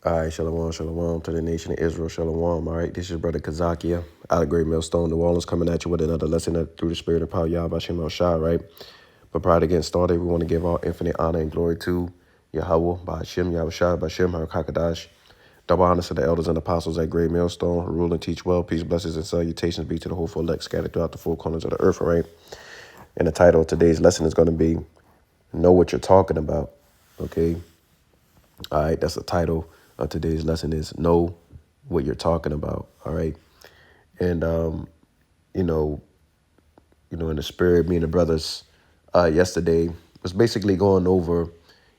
All right, shalom, shalom to the nation of Israel, shalom. All right, this is Brother Kazakia out of Great Millstone, New Orleans, coming at you with another lesson through the spirit of power, Yahweh Shem Shai, right? But prior to getting started, we want to give all infinite honor and glory to Yahweh, by Hashem, Yahweh Shai, by Shem, HaKadosh. Double honors to the elders and apostles at Great Millstone, who rule and teach well. Peace, blessings, and salutations be to the whole full elect scattered throughout the four corners of the earth, all right? And the title of today's lesson is going to be Know What You're Talking About, okay? All right, that's the title of today's lesson is Know What You're Talking About. All right. And you know, in the spirit, me and the brothers yesterday was basically going over,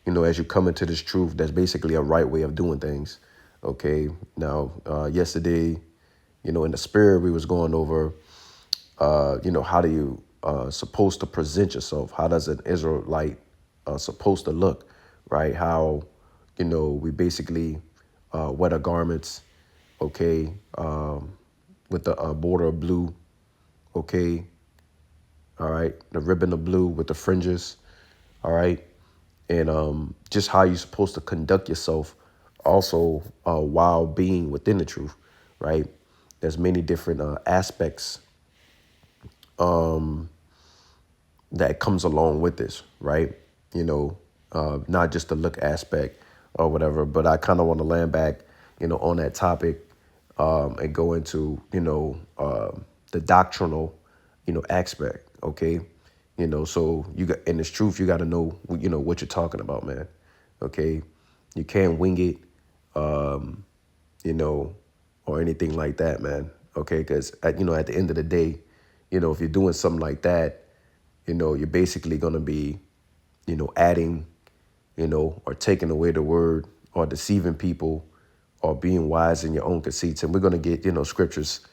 as you come into this truth, that's basically a right way of doing things. Okay. Now, yesterday, in the spirit, we was going over how do you supposed to present yourself? How does an Israelite supposed to look, right? How, we basically wear the garments, okay, with the border of blue, okay, all right, the ribbon of blue with the fringes, all right, and just how you're supposed to conduct yourself also while being within the truth, right? There's many different aspects that comes along with this, right? Not just the look aspect or whatever, but I kind of want to land back, on that topic and go into, the doctrinal, aspect. Okay. So you got, in this truth, you got to know, what you're talking about, man. Okay. You can't wing it, you know, or anything like that, man. Okay. Because, at the end of the day, if you're doing something like that, you're basically going to be, adding, or taking away the word or deceiving people or being wise in your own conceits. And we're going to get, scriptures,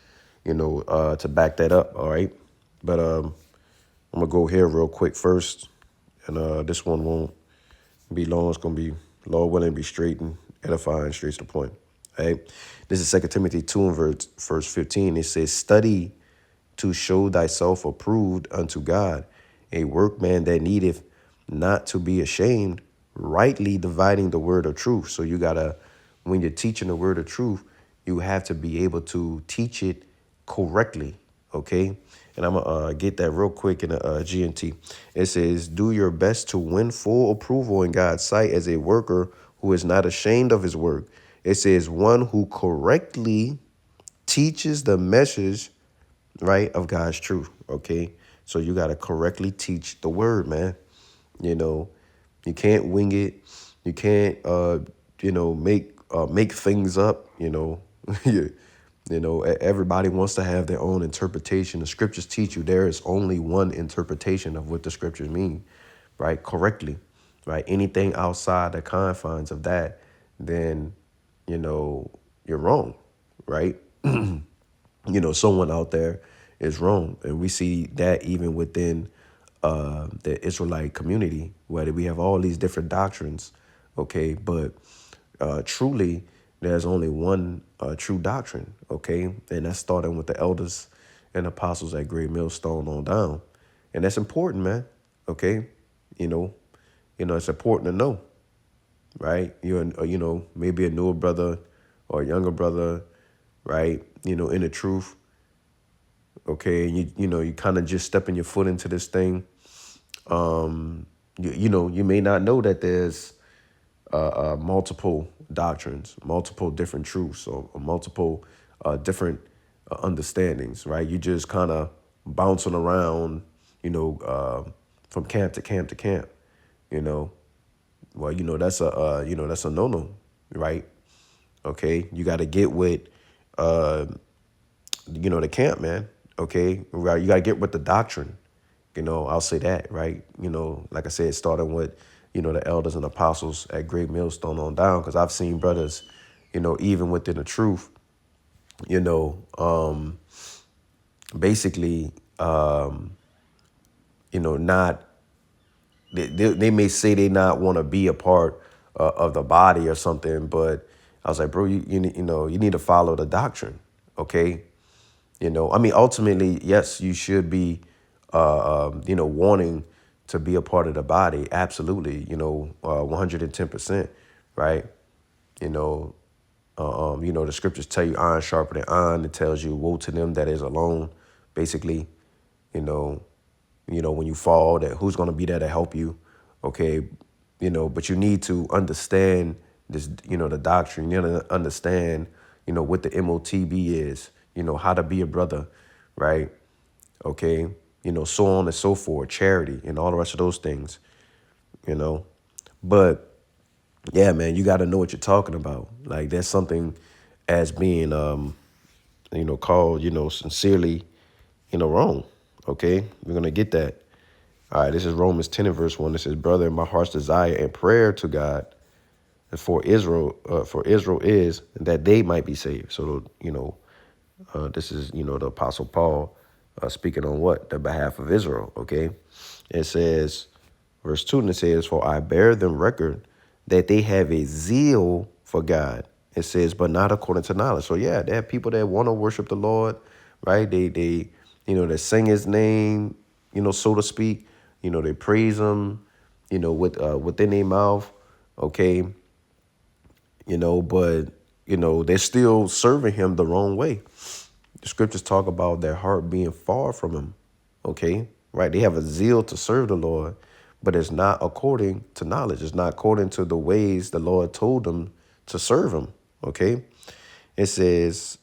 to back that up. All right. But I'm going to go here real quick first. And this one won't be long. It's going to be, Lord willing, be straight and edifying, straight to the point. All right. This is 2 Timothy 2 and verse 15. It says, study to show thyself approved unto God, a workman that needeth not to be ashamed, rightly dividing the word of truth. So you got to, when you're teaching the word of truth, you have to be able to teach it correctly. Okay. And I'm going to get that real quick in the GNT. It says, do your best to win full approval in God's sight as a worker who is not ashamed of his work. It says one who correctly teaches the message, right, of God's truth. Okay. So you got to correctly teach the word, man. You can't wing it. You can't, make things up, Everybody wants to have their own interpretation. The scriptures teach you there is only one interpretation of what the scriptures mean, right? Correctly, right? Anything outside the confines of that, then, you're wrong, right? Someone out there is wrong. And we see that even within the Israelite community, where we have all these different doctrines, okay? But truly, there's only one true doctrine, okay? And that's starting with the elders and apostles at Great Millstone on down. And that's important, man, okay? It's important to know, right? You're, maybe a newer brother or a younger brother, right? In the truth, okay? And you kind of just stepping your foot into this thing. You may not know that there's multiple doctrines, multiple different truths, or multiple different understandings, right? You just kind of bouncing around, from camp to camp to camp, Well, that's a no-no, right? Okay, you got to get with, the camp, man. Okay, right? You got to get with the doctrine. I'll say that, right? Like I said, starting with, the elders and apostles at Great Millstone on down, because I've seen brothers, even within the truth, basically, not, they may say they not want to be a part of the body or something, but I was like, bro, you need to follow the doctrine, okay? Ultimately, yes, you should be, wanting to be a part of the body. Absolutely. 110%. Right. The scriptures tell you iron sharper than iron. It tells you woe to them that is alone. Basically, you know, when you fall, that who's going to be there to help you. Okay. But you need to understand this, the doctrine. You need to understand, what the MOTB is, how to be a brother, right? Okay. So on and so forth, charity and all the rest of those things, you know. But yeah, man, you got to know what you're talking about. Like there's something as being, called, sincerely, wrong. Okay. We're going to get that. All right, this is Romans 10 and verse 1. It says, brother, my heart's desire and prayer to God for Israel is that they might be saved. So, this is, the Apostle Paul speaking on what? The behalf of Israel, okay? It says, verse 2, and it says, for I bear them record that they have a zeal for God. It says, but not according to knowledge. So, yeah, they have people that want to worship the Lord, right? They sing his name, so to speak. They praise him, within their mouth, okay? But, they're still serving him the wrong way. The scriptures talk about their heart being far from him, okay? Right? They have a zeal to serve the Lord, but it's not according to knowledge. It's not according to the ways the Lord told them to serve him, okay? It says,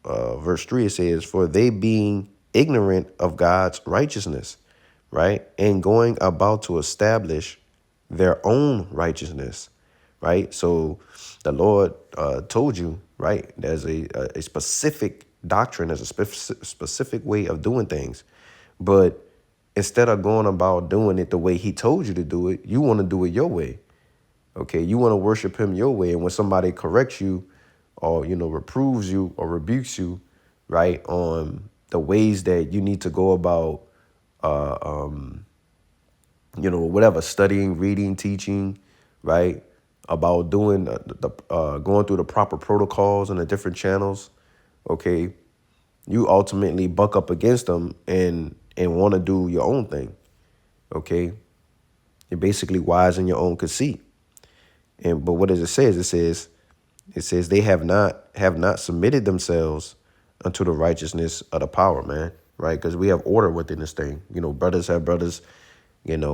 verse 3, it says, for they being ignorant of God's righteousness, right? And going about to establish their own righteousness, right? So the Lord told you, right? There's a specific doctrine, there's a specific way of doing things. But instead of going about doing it the way he told you to do it, you want to do it your way. Okay, you want to worship him your way. And when somebody corrects you or, reproves you or rebukes you, right, on the ways that you need to go about, whatever, studying, reading, teaching, right, about doing going through the proper protocols and the different channels, okay, you ultimately buck up against them and want to do your own thing, okay? You're basically wise in your own conceit. But what does it say? It says they have not submitted themselves unto the righteousness of the power, man. Right? Because we have order within this thing. Brothers have brothers, that's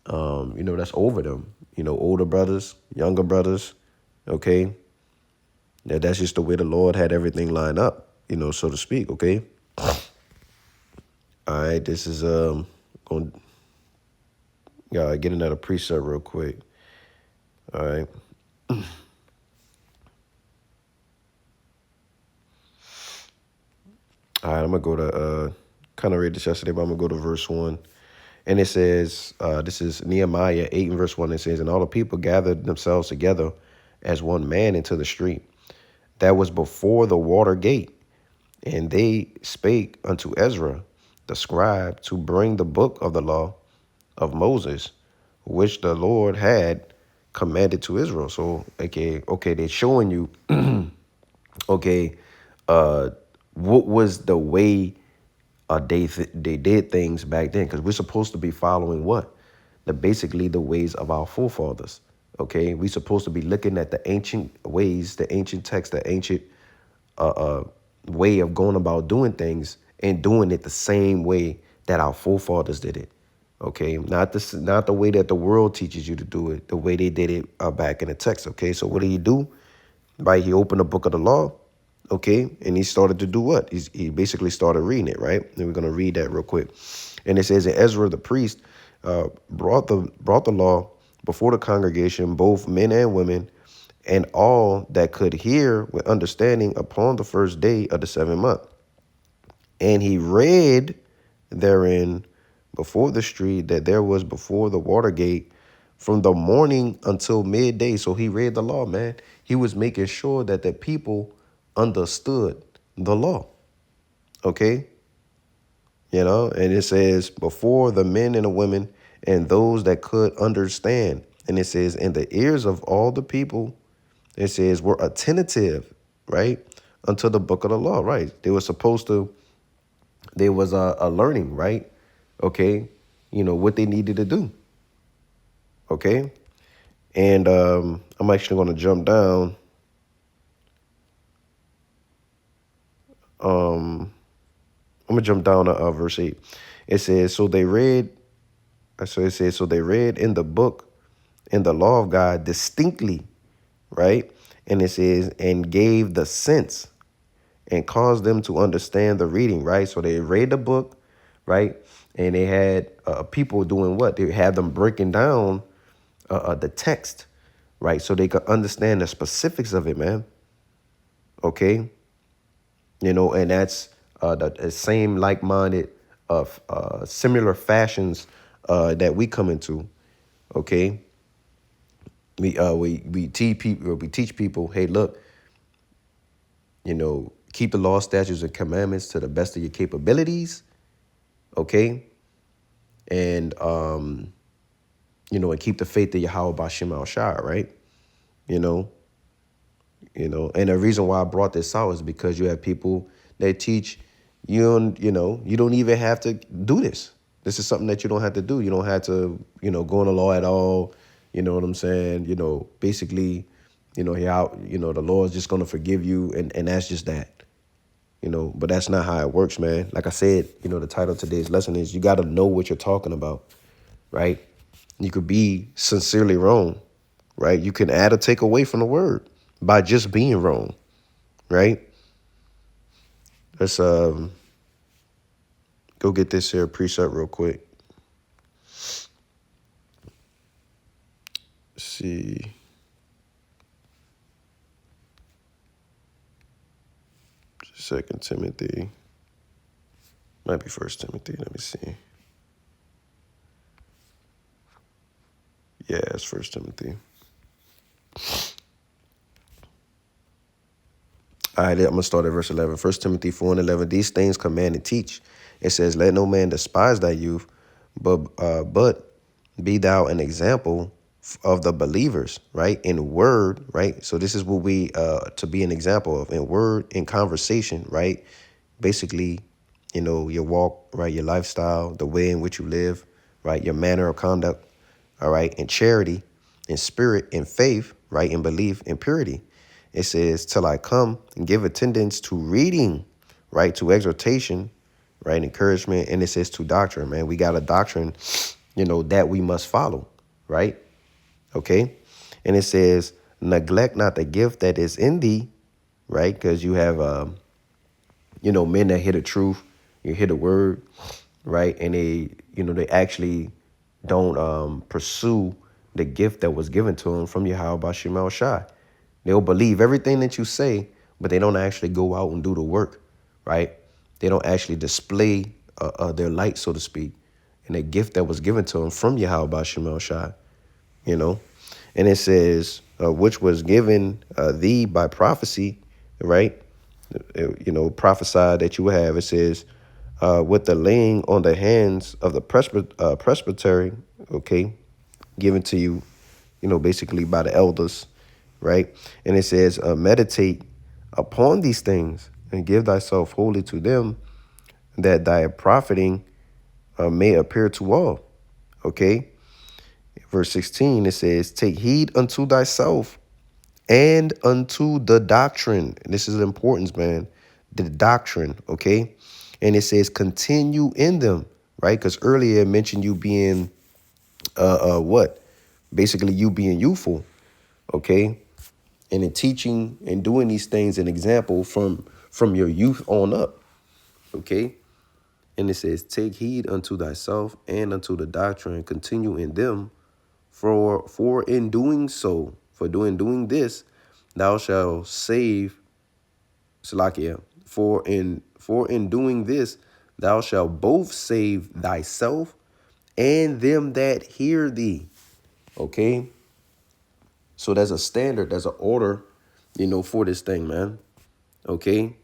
over them. Older brothers, younger brothers. Okay. That's just the way the Lord had everything lined up, so to speak. Okay. All right. This is going get another precept real quick. All right. All right, I'm going to go to, kind of read this yesterday, but I'm going to go to verse 1. And it says, this is Nehemiah 8 and verse 1. It says, and all the people gathered themselves together as one man into the street that was before the water gate. And they spake unto Ezra, the scribe, to bring the book of the law of Moses, which the Lord had commanded to Israel. So, okay, they're showing you, okay, what was the way they did things back then? Because we're supposed to be following what? Basically the ways of our forefathers. Okay, we're supposed to be looking at the ancient ways, the ancient text, the ancient way of going about doing things and doing it the same way that our forefathers did it. Okay, not the way that the world teaches you to do it, the way they did it back in the text. Okay, so what did he do? Right, he opened the book of the law. Okay, and he started to do what? He basically started reading it, right? And we're going to read that real quick. And it says that Ezra the priest brought the law before the congregation, both men and women, and all that could hear with understanding upon the first day of the 7th month. And he read therein before the street that there was before the water gate from the morning until midday. So he read the law, man. He was making sure that the people understood the law. Okay. And it says before the men and the women and those that could understand. And it says in the ears of all the people, it says were attentive, right, unto the book of the law, right? They were supposed to, there was a learning, right? Okay. What they needed to do. Okay. And I'm actually going to jump down I'm gonna jump down to verse 8. It says, so they read in the book, in the law of God distinctly, right? And it says, and gave the sense and caused them to understand the reading, right? So they read the book, right? And they had people doing what? They had them breaking down the text, right? So they could understand the specifics of it, man. Okay. And that's the same like-minded of similar fashions that we come into. Okay. We teach people, hey, look, keep the law, statutes, and commandments to the best of your capabilities. Okay. And keep the faith of Yahweh Bashim Al Shai, right? You know, and the reason why I brought this out is because you have people that teach you don't even have to do this. This is something that you don't have to do. You don't have to, go in the law at all. You know what I'm saying? Basically, the law is just going to forgive you. And that's just that, but that's not how it works, man. Like I said, the title of today's lesson is you got to know what you're talking about, right? You could be sincerely wrong, right? You can add or take away from the word by just being wrong, right? Let's go get this here precept real quick. Let's see. Second Timothy. Might be First Timothy. Let me see. Yeah, it's First Timothy. All right, I'm going to start at verse 11. 1 Timothy 4:11. These things command and teach. It says, let no man despise thy youth, but be thou an example of the believers, right? In word, right? So this is what we, to be an example of, in word, in conversation, right? Basically, your walk, right? Your lifestyle, the way in which you live, right? Your manner of conduct, all right? In charity, in spirit, in faith, right? In belief, in purity. It says, till I come and give attendance to reading, right? To exhortation, right? Encouragement. And it says to doctrine, man. We got a doctrine, that we must follow, right? Okay. And it says, neglect not the gift that is in thee, right? Because you have, men that hear the truth, you hear the word, right? And they actually don't pursue the gift that was given to them from Yahweh Bashim El Shai. They'll believe everything that you say, but they don't actually go out and do the work, right? They don't actually display their light, so to speak, and the gift that was given to them from Yahweh Bashim El Shai, And it says, which was given thee by prophecy, right? Prophesied that you would have. It says, with the laying on the hands of the presbytery, okay, given to you, basically by the elders, right? And it says, meditate upon these things and give thyself wholly to them, that thy profiting may appear to all, okay? Verse 16, it says, take heed unto thyself and unto the doctrine. And this is the importance, man. The doctrine, okay? And it says continue in them, right? Because earlier it mentioned you being what? Basically you being youthful, okay? And in teaching and doing these things, an example from your youth on up, okay? And it says, take heed unto thyself and unto the doctrine, continue in them, for in doing so, doing this, thou shalt save Salakia. For in doing this, thou shalt both save thyself and them that hear thee. Okay? So there's a standard, there's an order, for this thing, man. Okay?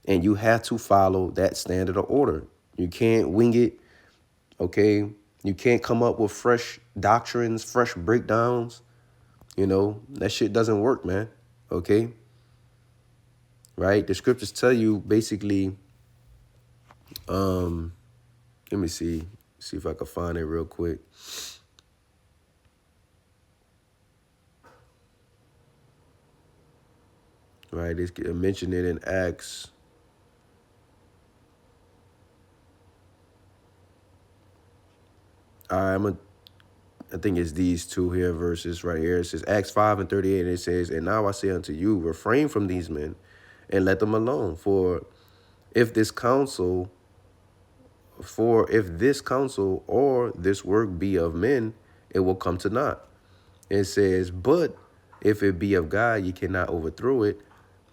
And you have to follow that standard of order. You can't wing it. Okay? You can't come up with fresh doctrines, fresh breakdowns. That shit doesn't work, man. Okay? Right? The scriptures tell you basically, let me see if I can find it real quick. Right? It's mentioned it in Acts. I think it's these two here verses right here. It says Acts 5:38, and it says, "And now I say unto you, refrain from these men, and let them alone. If this counsel, for if this counsel or this work be of men, it will come to naught." It says, "But if it be of God, ye cannot overthrow it.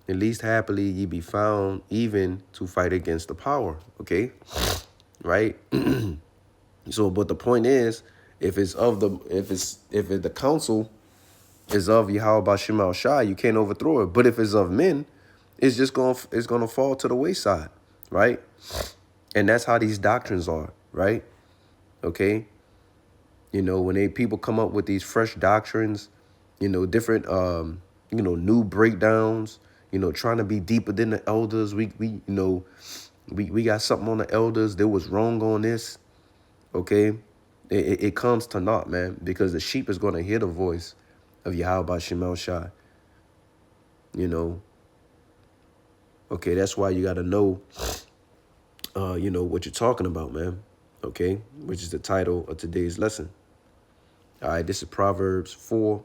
At least happily ye be found even to fight against the power." Okay, right? So, but the point is, if the counsel is of Yahweh Bashim Al Shai, you can't overthrow it. But if it's of men, it's gonna fall to the wayside, right? And that's how these doctrines are, right? Okay. When people come up with these fresh doctrines, different new breakdowns, trying to be deeper than the elders. We got something on the elders. They was wrong on this. Okay. It comes to naught, man, because the sheep is going to hear the voice of Yahweh Shemel Shai. Okay, that's why you got to know, what you're talking about, man. Okay, which is the title of today's lesson. All right, this is Proverbs 4,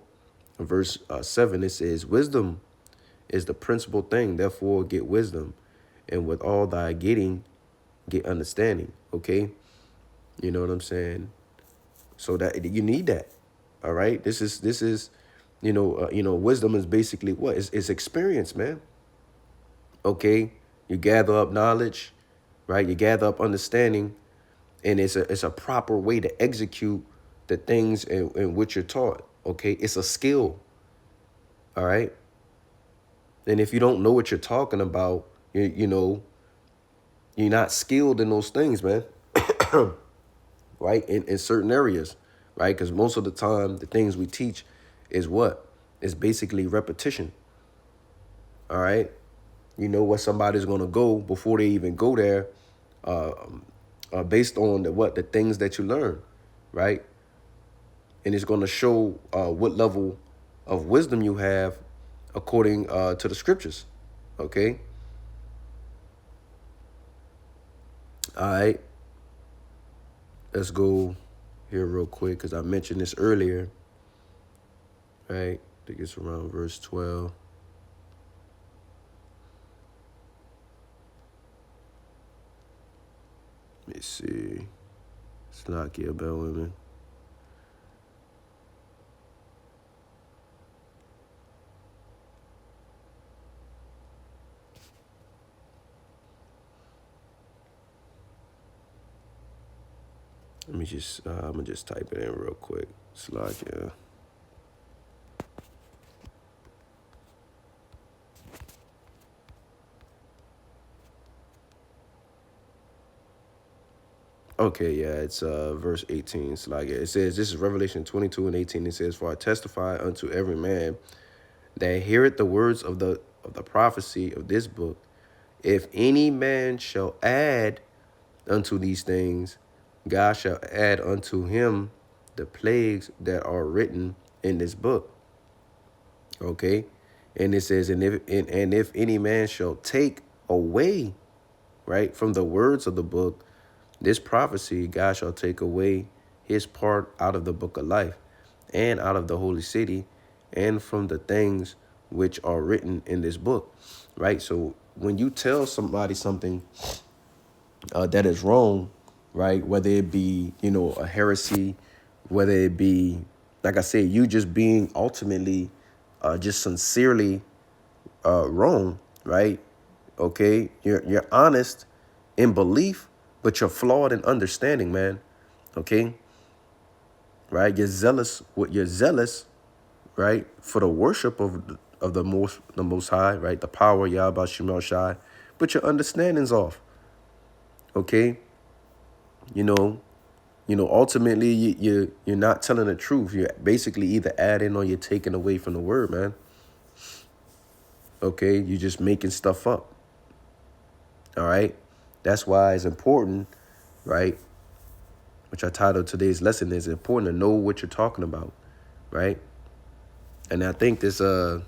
verse 7. It says, "Wisdom is the principal thing, therefore get wisdom, and with all thy getting, get understanding." Okay, you know what I'm saying? So that you need that. All right, this is wisdom is basically what? It's experience, man. Okay, you gather up knowledge, right? You gather up understanding, and it's a proper way to execute the things in which you're taught. Okay, it's a skill. All right, and if you don't know what you're talking about, you're not skilled in those things, man. Right, in certain areas, right? Because most of the time, the things we teach is what? It's basically repetition. All right, you know where somebody's gonna go before they even go there, based on the things that you learn, right? And it's gonna show what level of wisdom you have according to the scriptures. Okay. All right. Let's go here real quick because I mentioned this earlier. Right. I think it's around verse 12. Let me see. Slakia, bear with me. I'm gonna just type it in real quick. Slakia. Okay, yeah, it's verse 18. Slakia. It says, this is Revelation 22:18. It says, "For I testify unto every man that heareth the words of the prophecy of this book. If any man shall add unto these things, God shall add unto him the plagues that are written in this book." Okay, and it says, and if any man shall take away, right, from the words of the book, this prophecy, God shall take away his part out of the book of life, and out of the holy city, and from the things which are written in this book. Right. So when you tell somebody something that is wrong, right, whether it be, a heresy, whether it be, like I said, you just being ultimately just sincerely wrong, right? Okay, you're honest in belief, but you're flawed in understanding, man. Okay, right? You're zealous, right, for the worship of the most high, right? The power, Yahweh Shemel Shai, but your understanding's off. Okay, you know, ultimately you're not telling the truth. You're basically either adding or you're taking away from the word, man. Okay, you're just making stuff up. All right, that's why it's important, right? Which I titled today's lesson is important to know what you're talking about, right? And I think this, I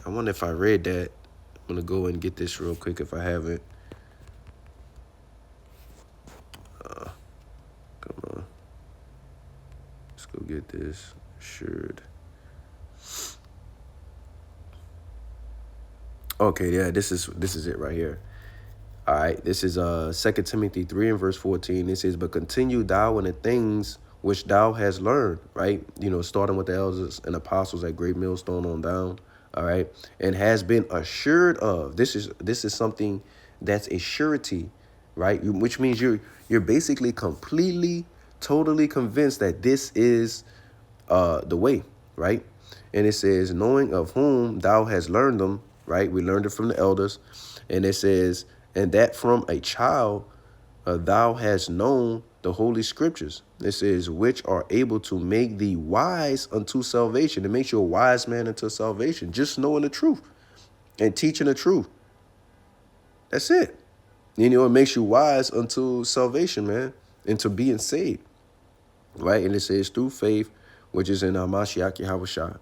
wonder if I read that. I'm gonna go and get this real quick if I haven't. Come on. assured. Okay, yeah, this is it right here. All right, this is 2 Timothy 3 and verse 14. It says, but continue thou in the things which thou hast learned, right? You know, starting with the elders and apostles at Great Millstone on down, all right, and has been assured of. This is something that's a surety, right? Which means you're basically completely, totally convinced that this is the way, right? And it says, knowing of whom thou hast learned them, right? We learned it from the elders. And it says, and that from a child thou hast known the holy scriptures. It says, which are able to make thee wise unto salvation. It makes you a wise man unto salvation. Just knowing the truth and teaching the truth. That's it. You know, it makes you wise unto salvation, man, into being saved. Right? And it says through faith, which is in Mashiach Yahushua.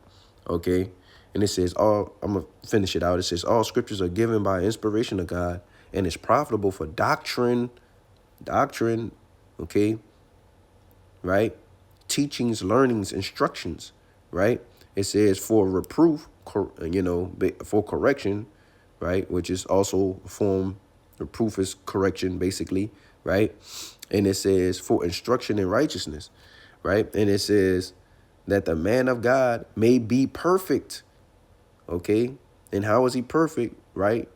Okay? And it says, I'm going to finish it out. It says, all scriptures are given by inspiration of God and is profitable for doctrine, okay? Right? Teachings, learnings, instructions, right? It says for reproof, for correction, right? Which is also a form, reproof is correction, basically, right? And it says for instruction in righteousness, right? And it says that the man of God may be perfect, okay? And how is he perfect, right?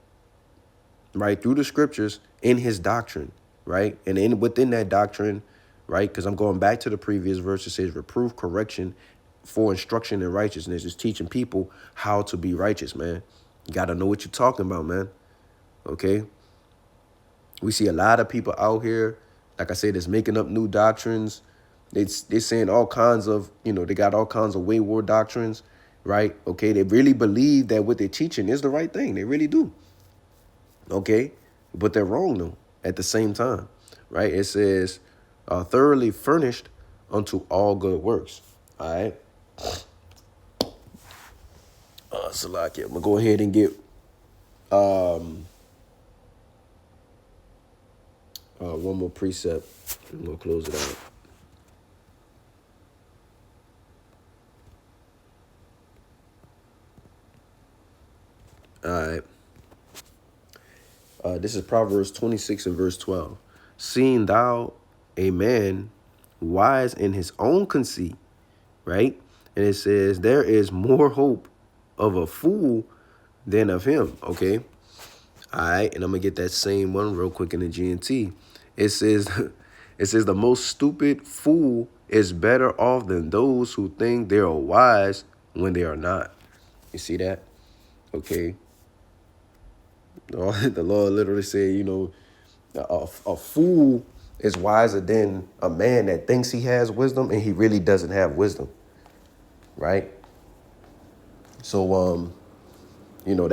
Right, through the scriptures in his doctrine, right? And within that doctrine, right? Because I'm going back to the previous verse. It says reproof, correction, for instruction in righteousness. It's teaching people how to be righteous, man. You got to know what you're talking about, man. Okay? We see a lot of people out here, like I said, that's making up new doctrines. They're saying all kinds of, they got all kinds of wayward doctrines, right? Okay, they really believe that what they're teaching is the right thing. They really do. Okay, but they're wrong though at the same time, right? It says thoroughly furnished unto all good works. All right. Salaki, I'm gonna go ahead and get one more precept. I'm gonna close it out. All right. This is Proverbs 26 and verse 12. Seeing thou a man wise in his own conceit, right? And it says, there is more hope of a fool than of him, okay? All right, and I'm going to get that same one real quick in the GNT. It says, the most stupid fool is better off than those who think they are wise when they are not. You see that? Okay. The Lord literally said, a fool is wiser than a man that thinks he has wisdom and he really doesn't have wisdom, right? So, that